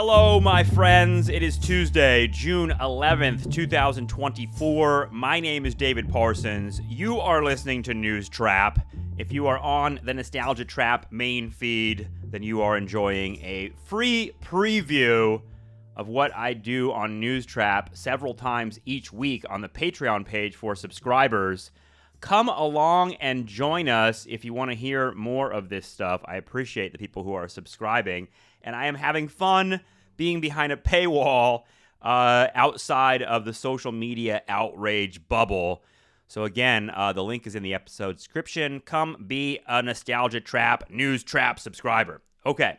Hello, my friends. It is Tuesday, June 11th, 2024. My name is David Parsons. You are listening to News Trap. If you are on the Nostalgia Trap main feed, then you are enjoying a free preview of what I do on News Trap several times each week on the Patreon page for subscribers. Come along and join us if you want to hear more of this stuff. I appreciate the people who are subscribing, and I am having fun being behind a paywall outside of the social media outrage bubble. So again, the link is in the episode description. Come be a Nostalgia Trap, News Trap subscriber. Okay,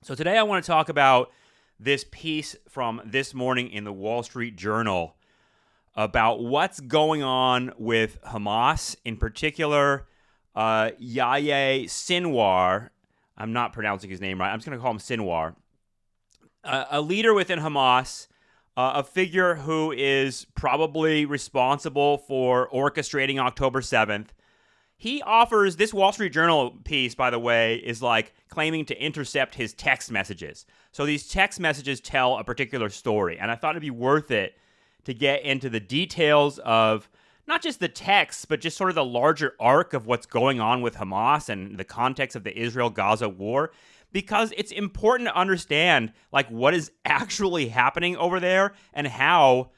so today I want to talk about this piece from this morning in the Wall Street Journal about what's going on with Hamas, in particular, Yahya Sinwar. I'm not pronouncing his name right. I'm just going to call him Sinwar. A leader within Hamas, a figure who is probably responsible for orchestrating October 7th. He offers, this Wall Street Journal piece, by the way, is like claiming to intercept his text messages. So these text messages tell a particular story, and I thought it'd be worth it to get into the details of not just the text, but just sort of the larger arc of what's going on with Hamas and the context of the Israel-Gaza war, because it's important to understand like what is actually happening over there and how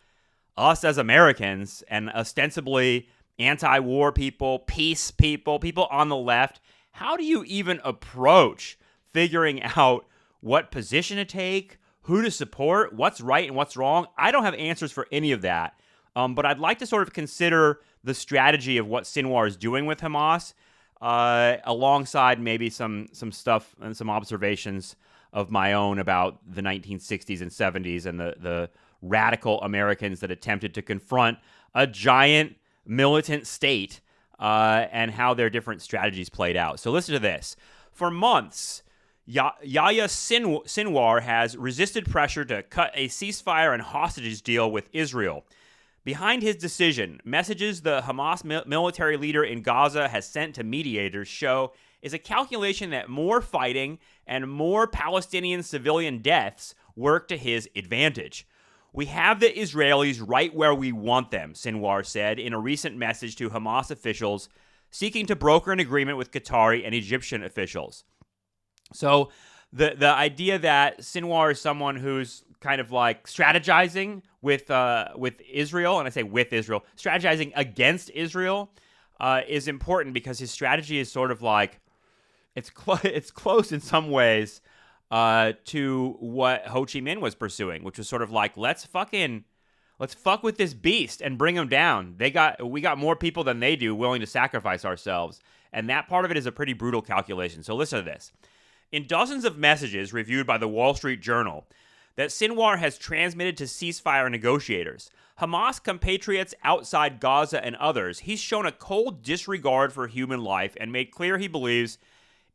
us as Americans and ostensibly anti-war people, peace people, people on the left, how do you even approach figuring out what position to take, who to support, what's right and what's wrong? I don't have answers for any of that. But I'd like to sort of consider the strategy of what Sinwar is doing with Hamas, alongside maybe some stuff and some observations of my own about the 1960s and 70s and the radical Americans that attempted to confront a giant militant state and how their different strategies played out. So listen to this. For months, Yahya Sinwar has resisted pressure to cut a ceasefire and hostages deal with Israel. Behind his decision, messages the Hamas military leader in Gaza has sent to mediators show is a calculation that more fighting and more Palestinian civilian deaths work to his advantage. We have the Israelis right where we want them, Sinwar said in a recent message to Hamas officials seeking to broker an agreement with Qatari and Egyptian officials. So the idea that Sinwar is someone who's kind of like strategizing with Israel, and I say with Israel, strategizing against Israel is important because his strategy is sort of like, it's close in some ways to what Ho Chi Minh was pursuing, which was sort of like, let's fuck with this beast and bring him down. We got more people than they do willing to sacrifice ourselves. And that part of it is a pretty brutal calculation. So listen to this. In dozens of messages reviewed by the Wall Street Journal that Sinwar has transmitted to ceasefire negotiators, Hamas compatriots outside Gaza and others, he's shown a cold disregard for human life and made clear he believes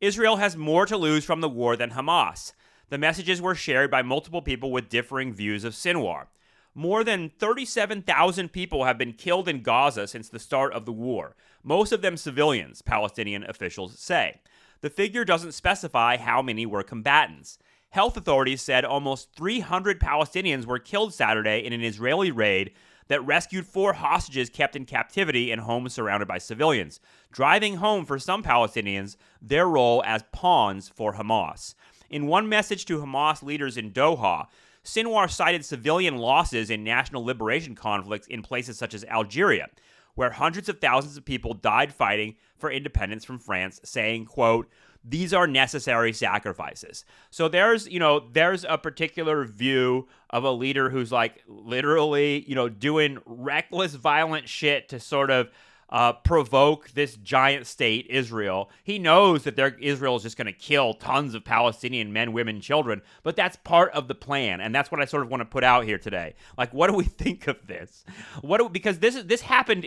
Israel has more to lose from the war than Hamas. The messages were shared by multiple people with differing views of Sinwar. More than 37,000 people have been killed in Gaza since the start of the war, most of them civilians, Palestinian officials say. The figure doesn't specify how many were combatants. Health authorities said almost 300 Palestinians were killed Saturday in an Israeli raid that rescued 4 hostages kept in captivity in homes surrounded by civilians, driving home for some Palestinians their role as pawns for Hamas. In one message to Hamas leaders in Doha, Sinwar cited civilian losses in national liberation conflicts in places such as Algeria, where hundreds of thousands of people died fighting for independence from France, saying, quote, "These are necessary sacrifices." So there's a particular view of a leader who's like literally, doing reckless, violent shit to sort of provoke this giant state, Israel. He knows that Israel is just going to kill tons of Palestinian men, women, children, but that's part of the plan, and that's what I sort of want to put out here today. Like, what do we think of this? Because this happened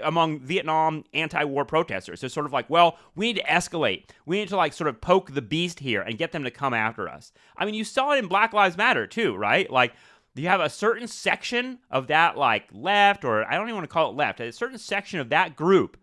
among Vietnam anti-war protesters. It's sort of like, well, we need to escalate. We need to like sort of poke the beast here and get them to come after us. I mean, you saw it in Black Lives Matter too, right? Like, you have a certain section of that, like, left, or I don't even want to call it left, a certain section of that group.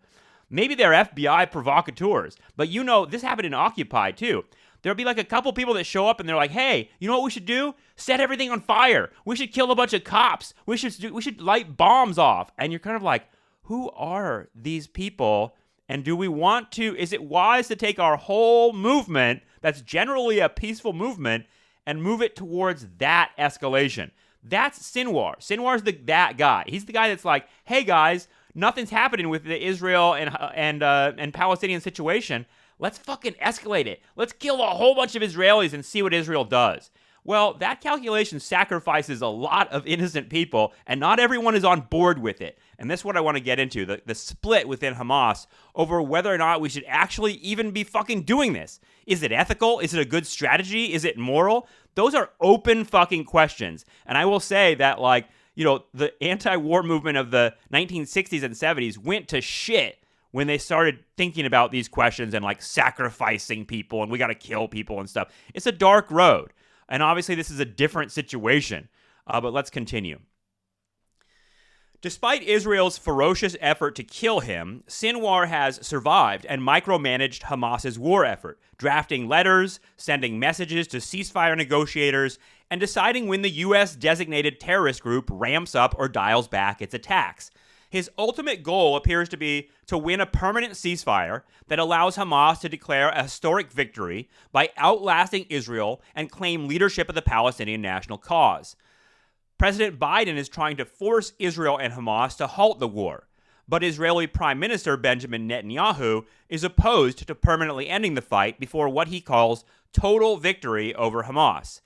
Maybe they're FBI provocateurs, but this happened in Occupy, too. There'll be like a couple people that show up and they're like, hey, you know what we should do? Set everything on fire. We should kill a bunch of cops. We should light bombs off. And you're kind of like, who are these people? And do we want to, is it wise to take our whole movement, that's generally a peaceful movement, and move it towards that escalation? That's Sinwar. Sinwar's that guy. He's the guy that's like, hey guys, nothing's happening with the Israel and Palestinian situation. Let's fucking escalate it. Let's kill a whole bunch of Israelis and see what Israel does. Well, that calculation sacrifices a lot of innocent people, and not everyone is on board with it. And that's what I want to get into, the split within Hamas over whether or not we should actually even be fucking doing this. Is it ethical? Is it a good strategy? Is it moral? Those are open fucking questions. And I will say that, like, you know, the anti-war movement of the 1960s and 70s went to shit when they started thinking about these questions and, like, sacrificing people and we got to kill people and stuff. It's a dark road. And obviously this is a different situation. But let's continue. Despite Israel's ferocious effort to kill him, Sinwar has survived and micromanaged Hamas's war effort, drafting letters, sending messages to ceasefire negotiators, and deciding when the U.S.-designated terrorist group ramps up or dials back its attacks. His ultimate goal appears to be to win a permanent ceasefire that allows Hamas to declare a historic victory by outlasting Israel and claim leadership of the Palestinian national cause. President Biden is trying to force Israel and Hamas to halt the war, but Israeli Prime Minister Benjamin Netanyahu is opposed to permanently ending the fight before what he calls total victory over Hamas.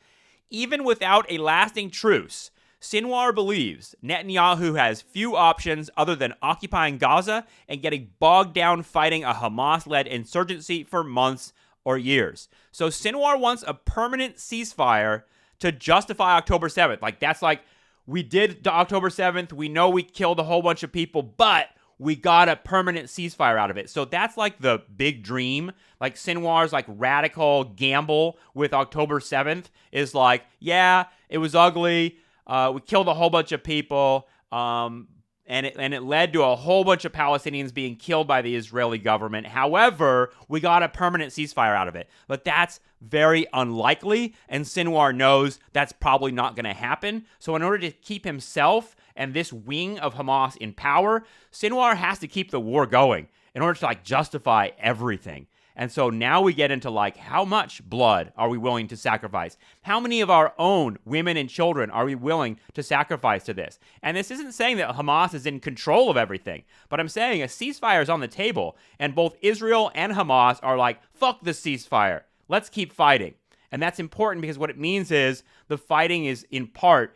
Even without a lasting truce, Sinwar believes Netanyahu has few options other than occupying Gaza and getting bogged down fighting a Hamas-led insurgency for months or years. So Sinwar wants a permanent ceasefire to justify October 7th. Like, that's like, we did the October 7th, we know we killed a whole bunch of people, but we got a permanent ceasefire out of it. So that's like the big dream. Like, Sinwar's like radical gamble with October 7th is like, yeah, it was ugly, we killed a whole bunch of people, and it led to a whole bunch of Palestinians being killed by the Israeli government. However, we got a permanent ceasefire out of it. But that's very unlikely, and Sinwar knows that's probably not going to happen. So in order to keep himself and this wing of Hamas in power, Sinwar has to keep the war going in order to, like, justify everything. And so now we get into, like, how much blood are we willing to sacrifice? How many of our own women and children are we willing to sacrifice to this? And this isn't saying that Hamas is in control of everything, but I'm saying a ceasefire is on the table, and both Israel and Hamas are like, fuck the ceasefire. Let's keep fighting. And that's important because what it means is the fighting is, in part,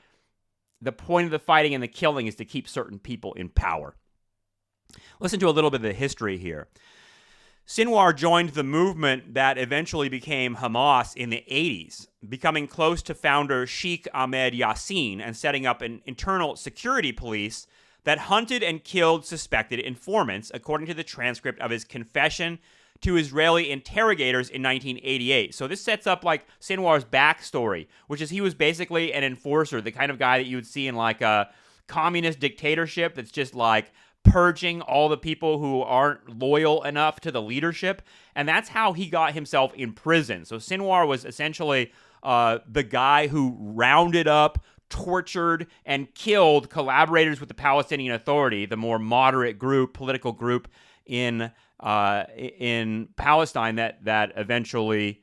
the point of the fighting and the killing is to keep certain people in power. Listen to a little bit of the history here. Sinwar joined the movement that eventually became Hamas in the 80s, becoming close to founder Sheikh Ahmed Yassin and setting up an internal security police that hunted and killed suspected informants, according to the transcript of his confession to Israeli interrogators in 1988. So this sets up, like, Sinwar's backstory, which is he was basically an enforcer, the kind of guy that you would see in, like, a communist dictatorship that's just, like, purging all the people who aren't loyal enough to the leadership. And that's how he got himself in prison. So Sinwar was essentially the guy who rounded up, tortured, and killed collaborators with the Palestinian Authority, the more moderate group, political group in Palestine that eventually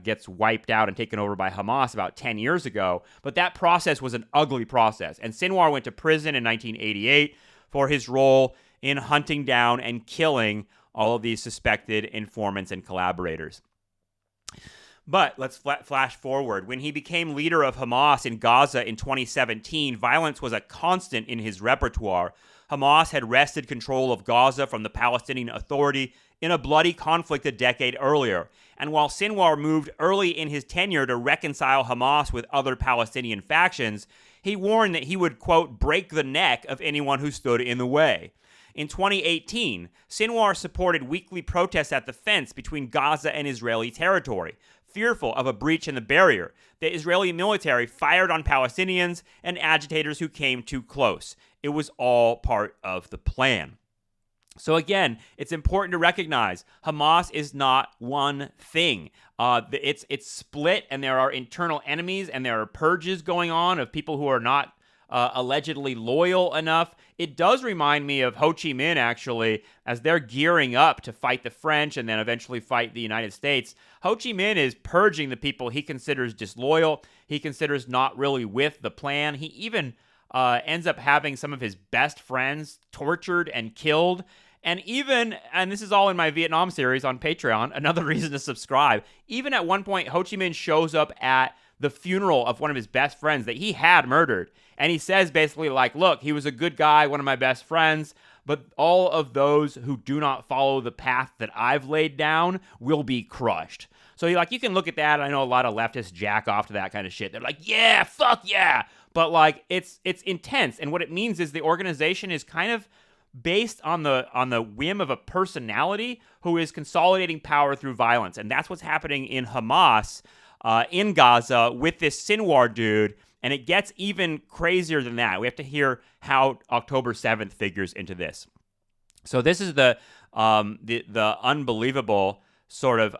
gets wiped out and taken over by Hamas about 10 years ago. But that process was an ugly process. And Sinwar went to prison in 1988 for his role in hunting down and killing all of these suspected informants and collaborators. But let's flash forward. When he became leader of Hamas in Gaza in 2017, violence was a constant in his repertoire. Hamas had wrested control of Gaza from the Palestinian Authority in a bloody conflict a decade earlier. And while Sinwar moved early in his tenure to reconcile Hamas with other Palestinian factions, he warned that he would, quote, break the neck of anyone who stood in the way. In 2018, Sinwar supported weekly protests at the fence between Gaza and Israeli territory. Fearful of a breach in the barrier, the Israeli military fired on Palestinians and agitators who came too close. It was all part of the plan. So again, it's important to recognize Hamas is not one thing. It's split, and there are internal enemies, and there are purges going on of people who are not allegedly loyal enough. It does remind me of Ho Chi Minh, actually, as they're gearing up to fight the French and then eventually fight the United States. Ho Chi Minh is purging the people he considers disloyal, he considers not really with the plan. He even ends up having some of his best friends tortured and killed. And this is all in my Vietnam series on Patreon, another reason to subscribe. Even at one point, Ho Chi Minh shows up at the funeral of one of his best friends that he had murdered. And he says basically like, look, he was a good guy, one of my best friends, but all of those who do not follow the path that I've laid down will be crushed. So you can look at that. I know a lot of leftists jack off to that kind of shit. They're like, yeah, fuck yeah. But like, it's intense. And what it means is the organization is kind of based on the whim of a personality who is consolidating power through violence. And that's what's happening in Hamas in Gaza with this Sinwar dude. And it gets even crazier than that. We have to hear how October 7th figures into this. So this is the unbelievable sort of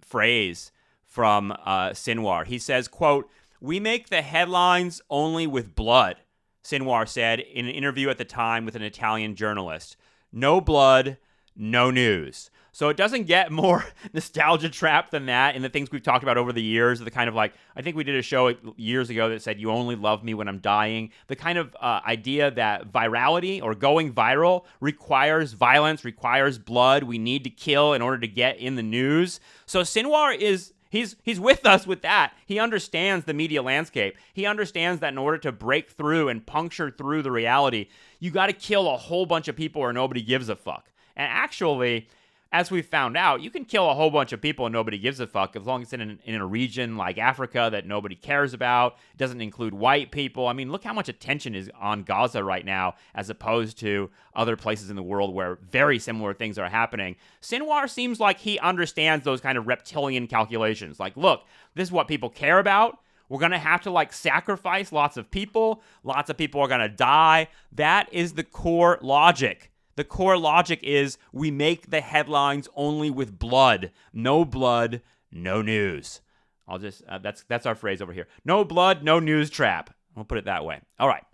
phrase from Sinwar. He says, quote, "We make the headlines only with blood," Sinwar said in an interview at the time with an Italian journalist. No blood, no news. So it doesn't get more nostalgia trap than that in the things we've talked about over the years. The kind of like, I think we did a show years ago that said, you only love me when I'm dying. The kind of idea that virality or going viral requires violence, requires blood. We need to kill in order to get in the news. So Sinwar He's with us with that. He understands the media landscape. He understands that in order to break through and puncture through the reality, you got to kill a whole bunch of people or nobody gives a fuck. And actually, as we found out, you can kill a whole bunch of people and nobody gives a fuck as long as it's in a region like Africa that nobody cares about. It doesn't include white people. I mean, look how much attention is on Gaza right now as opposed to other places in the world where very similar things are happening. Sinwar seems like he understands those kind of reptilian calculations. Like, look, this is what people care about. We're going to have to sacrifice lots of people. Lots of people are going to die. That is the core logic. The core logic is we make the headlines only with blood. No blood, no news. I'll just, that's our phrase over here. No blood, no news trap. I'll put it that way. All right.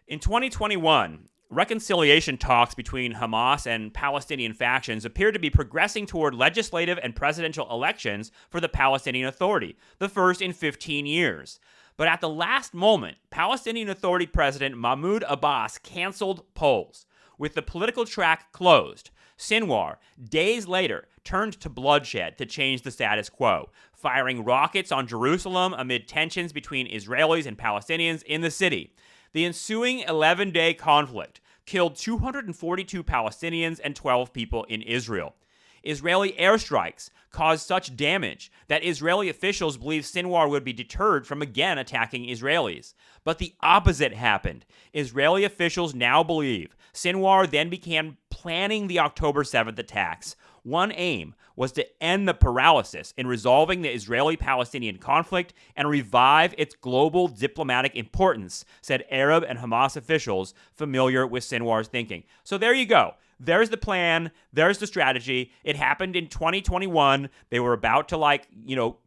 In 2021, reconciliation talks between Hamas and Palestinian factions appear to be progressing toward legislative and presidential elections for the Palestinian Authority, the first in 15 years. But at the last moment, Palestinian Authority President Mahmoud Abbas canceled polls. With the political track closed, Sinwar, days later, turned to bloodshed to change the status quo, firing rockets on Jerusalem amid tensions between Israelis and Palestinians in the city. The ensuing 11-day conflict killed 242 Palestinians and 12 people in Israel. Israeli airstrikes caused such damage that Israeli officials believe Sinwar would be deterred from again attacking Israelis. But the opposite happened. Israeli officials now believe Sinwar then began planning the October 7th attacks. One aim was to end the paralysis in resolving the Israeli-Palestinian conflict and revive its global diplomatic importance, said Arab and Hamas officials familiar with Sinwar's thinking. So there you go. There's the plan. There's the strategy. It happened in 2021. They were about to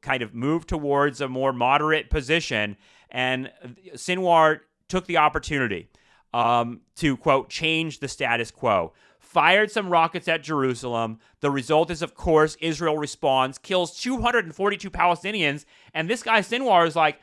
kind of move towards a more moderate position. And Sinwar took the opportunity to, quote, change the status quo. Fired some rockets at Jerusalem. The result is, of course, Israel responds, kills 242 Palestinians. And this guy Sinwar is like,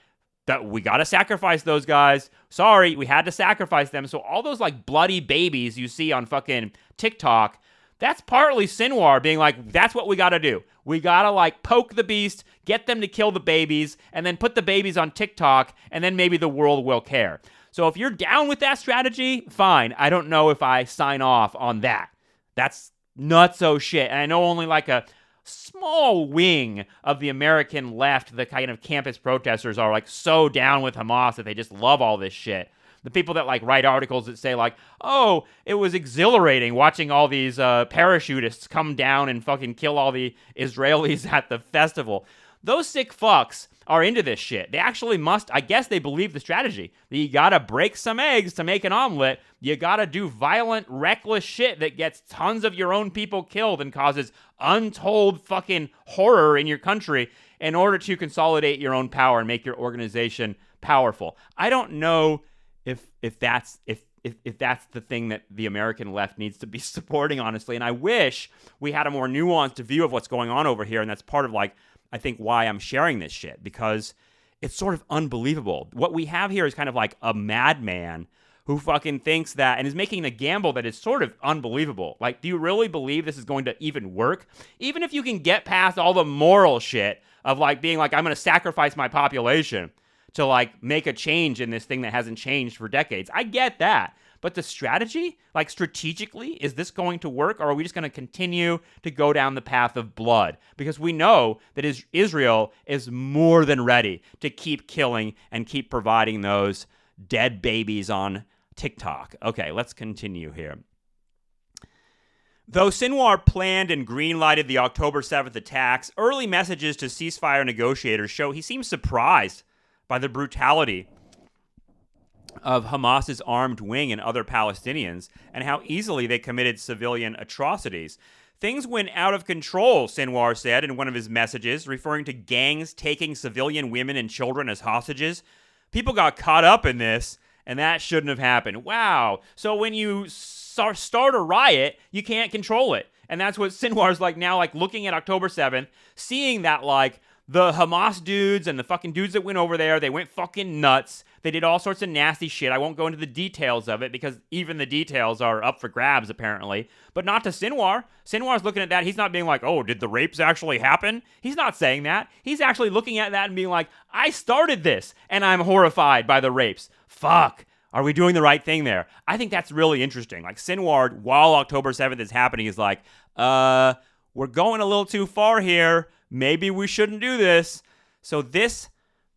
that we got to sacrifice those guys. Sorry, we had to sacrifice them. So all those bloody babies you see on fucking TikTok, that's partly Sinwar being like, that's what we got to do. We got to poke the beast, get them to kill the babies, and then put the babies on TikTok, and then maybe the world will care. So if you're down with that strategy, fine. I don't know if I sign off on that. That's nutso shit. And I know only a small wing of the American left, the kind of campus protesters, are so down with Hamas that they just love all this shit. The people that write articles that say oh, it was exhilarating watching all these parachutists come down and fucking kill all the Israelis at the festival. Those sick fucks are into this shit. They actually must, I guess they believe the strategy. That you gotta break some eggs to make an omelet. You gotta do violent, reckless shit that gets tons of your own people killed and causes untold fucking horror in your country in order to consolidate your own power and make your organization powerful. I don't know if that's the thing that the American left needs to be supporting, honestly. And I wish we had a more nuanced view of what's going on over here. And that's part of, like, I think why I'm sharing this shit, because it's sort of unbelievable. What we have here is kind of like a madman who fucking thinks that and is making a gamble that is sort of unbelievable. Like, do you really believe this is going to even work? Even if you can get past all the moral shit of, like, being like, I'm going to sacrifice my population to, like, make a change in this thing that hasn't changed for decades. I get that. But the strategy, like, strategically, is this going to work? Or are we just going to continue to go down the path of blood? Because we know that Israel is more than ready to keep killing and keep providing those dead babies on TikTok. Okay, let's continue here. Though Sinwar planned and green-lighted the October 7th attacks, early messages to ceasefire negotiators show he seems surprised by the brutality of Hamas's armed wing and other Palestinians, and how easily they committed civilian atrocities. Things went out of control, Sinwar said in one of his messages, referring to gangs taking civilian women and children as hostages. People got caught up in this, and that shouldn't have happened. Wow. So when you start a riot, you can't control it. And that's what Sinwar's like now, like looking at October 7th, seeing that, like, the Hamas dudes and the fucking dudes that went over there, they went fucking nuts. They did all sorts of nasty shit. I won't go into the details of it because even the details are up for grabs, apparently. But not to Sinwar. Sinwar's looking at that. He's not being like, oh, did the rapes actually happen? He's not saying that. He's actually looking at that and being like, I started this and I'm horrified by the rapes. Fuck. Are we doing the right thing there? I think that's really interesting. Like, Sinwar, while October 7th is happening, is like, we're going a little too far here. Maybe we shouldn't do this. So this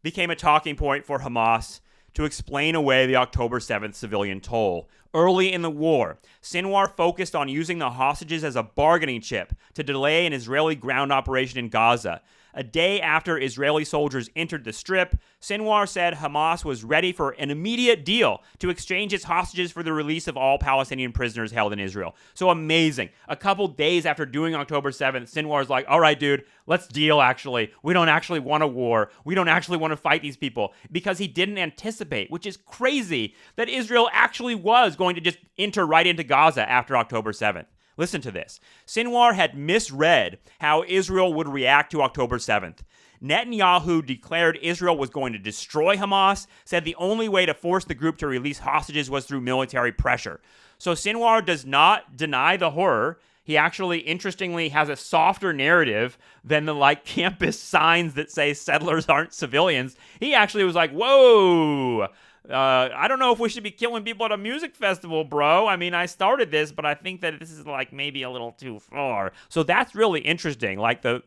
became a talking point for Hamas to explain away the October 7th civilian toll. Early in the war, Sinwar focused on using the hostages as a bargaining chip to delay an Israeli ground operation in Gaza. A day after Israeli soldiers entered the Strip, Sinwar said Hamas was ready for an immediate deal to exchange its hostages for the release of all Palestinian prisoners held in Israel. So amazing. A couple days after doing October 7th, Sinwar's like, all right, dude, let's deal, actually. We don't actually want a war. We don't actually want to fight these people. Because he didn't anticipate, which is crazy, that Israel actually was going to just enter right into Gaza after October 7th. Listen to this. Sinwar had misread how Israel would react to October 7th. Netanyahu declared Israel was going to destroy Hamas, said the only way to force the group to release hostages was through military pressure. So Sinwar does not deny the horror. He actually, interestingly, has a softer narrative than the, like, campus signs that say settlers aren't civilians. He actually was like, whoa, I don't know if we should be killing people at a music festival, bro. I mean, I started this, but I think that this is, like, maybe a little too far. So that's really interesting. Like, the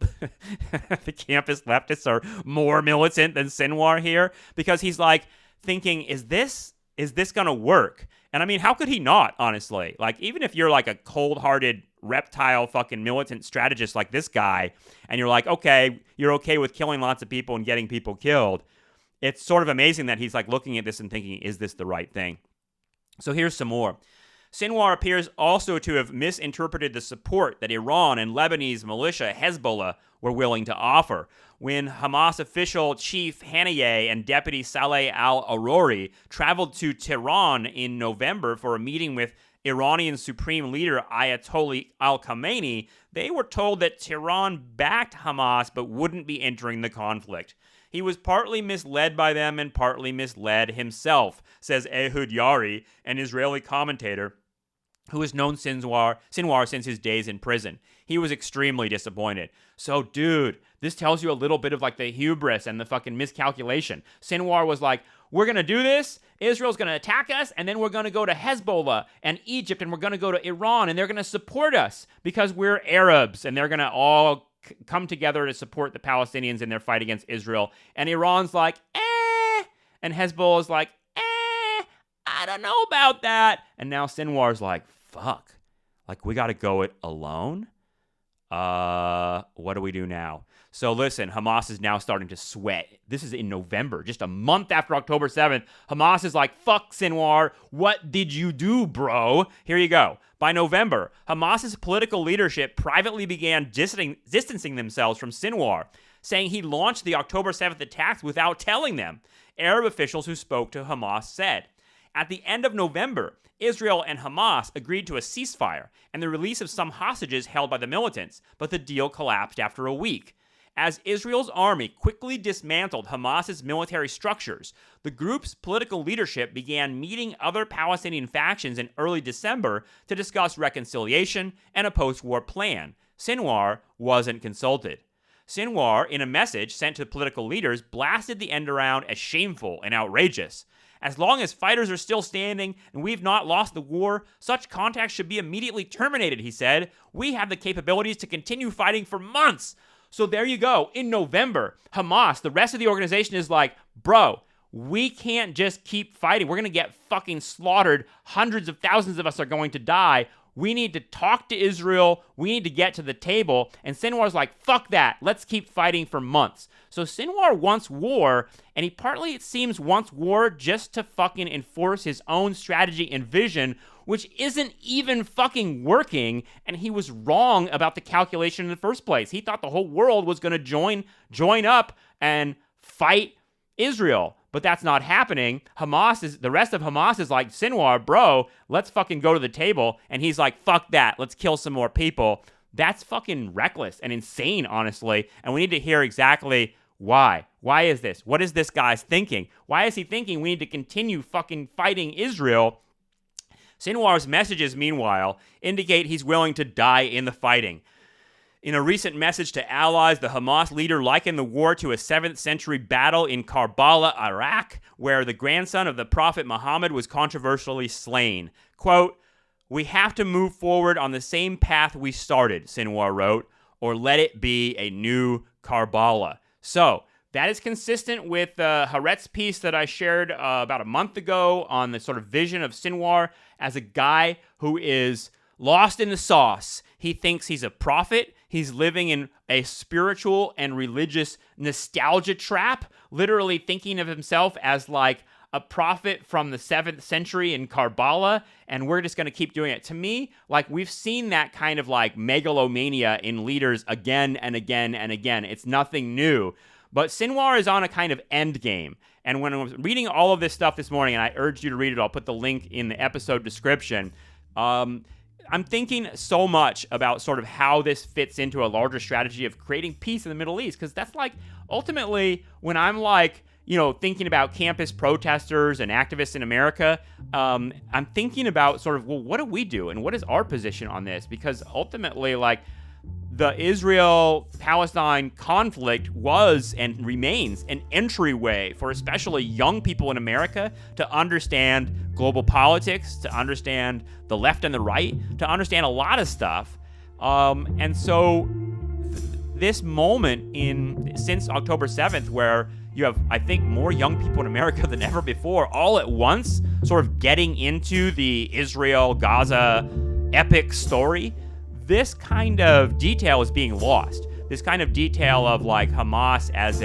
the campus leftists are more militant than Sinwar here, because he's, like, thinking, is this going to work? And I mean, how could he not, honestly? Like, even if you're, like, a cold-hearted reptile fucking militant strategist like this guy, and you're like, okay, you're okay with killing lots of people and getting people killed, it's sort of amazing that he's, like, looking at this and thinking, is this the right thing? So here's some more. Sinwar appears also to have misinterpreted the support that Iran and Lebanese militia Hezbollah were willing to offer. When Hamas official chief Haniyeh and deputy Saleh al-Arori traveled to Tehran in November for a meeting with Iranian Supreme Leader Ayatollah al-Khamenei, they were told that Tehran backed Hamas but wouldn't be entering the conflict. He was partly misled by them and partly misled himself, says Ehud Yari, an Israeli commentator who has known Sinwar since his days in prison. He was extremely disappointed. So, dude, this tells you a little bit of, like, the hubris and the fucking miscalculation. Sinwar was like, we're going to do this, Israel's going to attack us, and then we're going to go to Hezbollah and Egypt, and we're going to go to Iran, and they're going to support us because we're Arabs, and they're going to all come together to support the Palestinians in their fight against Israel. And Iran's like, and Hezbollah's like, I don't know about that. And now Sinwar's like, fuck, like, we got to go it alone? What do we do now? So listen, Hamas is now starting to sweat. This is in November, just a month after October 7th. Hamas is like, fuck Sinwar, what did you do, bro? Here you go. By November, Hamas's political leadership privately began distancing themselves from Sinwar, saying he launched the October 7th attacks without telling them. Arab officials who spoke to Hamas said. At the end of November, Israel and Hamas agreed to a ceasefire and the release of some hostages held by the militants, but the deal collapsed after a week. As Israel's army quickly dismantled Hamas's military structures, the group's political leadership began meeting other Palestinian factions in early December to discuss reconciliation and a post-war plan. Sinwar wasn't consulted. Sinwar, in a message sent to political leaders, blasted the end around as shameful and outrageous. As long as fighters are still standing and we've not lost the war, such contacts should be immediately terminated, he said. We have the capabilities to continue fighting for months. So there you go. In November, Hamas, the rest of the organization is like, bro, we can't just keep fighting. We're going to get fucking slaughtered. Hundreds of thousands of us are going to die. We need to talk to Israel. We need to get to the table. And Sinwar's like, fuck that. Let's keep fighting for months. So Sinwar wants war, and he partly, it seems, wants war just to fucking enforce his own strategy and vision, which isn't even fucking working, and he was wrong about the calculation in the first place. He thought the whole world was going to join up and fight Israel. But that's not happening. The rest of Hamas is like, Sinwar, bro, let's fucking go to the table. And he's like, fuck that. Let's kill some more people. That's fucking reckless and insane, honestly. And we need to hear exactly why. Why is this? What is this guy's thinking? Why is he thinking we need to continue fucking fighting Israel? Sinwar's messages, meanwhile, indicate he's willing to die in the fighting. In a recent message to allies, the Hamas leader likened the war to a 7th century battle in Karbala, Iraq, where the grandson of the Prophet Muhammad was controversially slain. Quote, "We have to move forward on the same path we started," Sinwar wrote, "or let it be a new Karbala." So, that is consistent with the Haaretz piece that I shared about a month ago on the sort of vision of Sinwar as a guy who is lost in the sauce. He thinks he's a prophet. He's living in a spiritual and religious nostalgia trap, literally thinking of himself as like a prophet from the 7th century in Karbala, and we're just going to keep doing it. To me, like, we've seen that kind of like megalomania in leaders again and again and again. It's nothing new. But Sinwar is on a kind of end game. And when I was reading all of this stuff this morning, and I urged you to read it, I'll put the link in the episode description, I'm thinking so much about sort of how this fits into a larger strategy of creating peace in the Middle East, because that's like, ultimately, when I'm like, thinking about campus protesters and activists in America, I'm thinking about sort of, well, what do we do? And what is our position on this? Because ultimately, like, the Israel-Palestine conflict was and remains an entryway for especially young people in America to understand global politics, to understand the left and the right, to understand a lot of stuff. And so this moment since October 7th, where you have, I think, more young people in America than ever before, all at once, sort of getting into the Israel-Gaza epic story, this kind of detail is being lost. This kind of detail of like Hamas as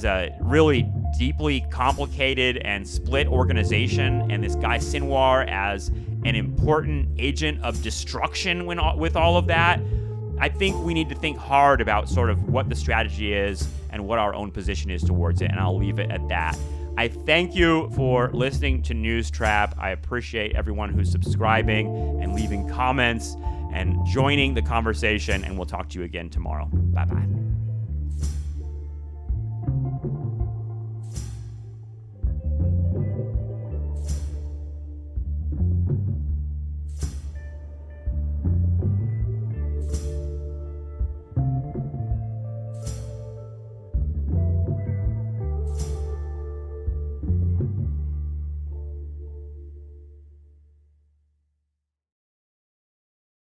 a really deeply complicated and split organization, and this guy Sinwar as an important agent of destruction with all of that. I think we need to think hard about sort of what the strategy is and what our own position is towards it, and I'll leave it at that. I thank you for listening to News Trap. I appreciate everyone who's subscribing and leaving comments and joining the conversation, and we'll talk to you again tomorrow. Bye-bye.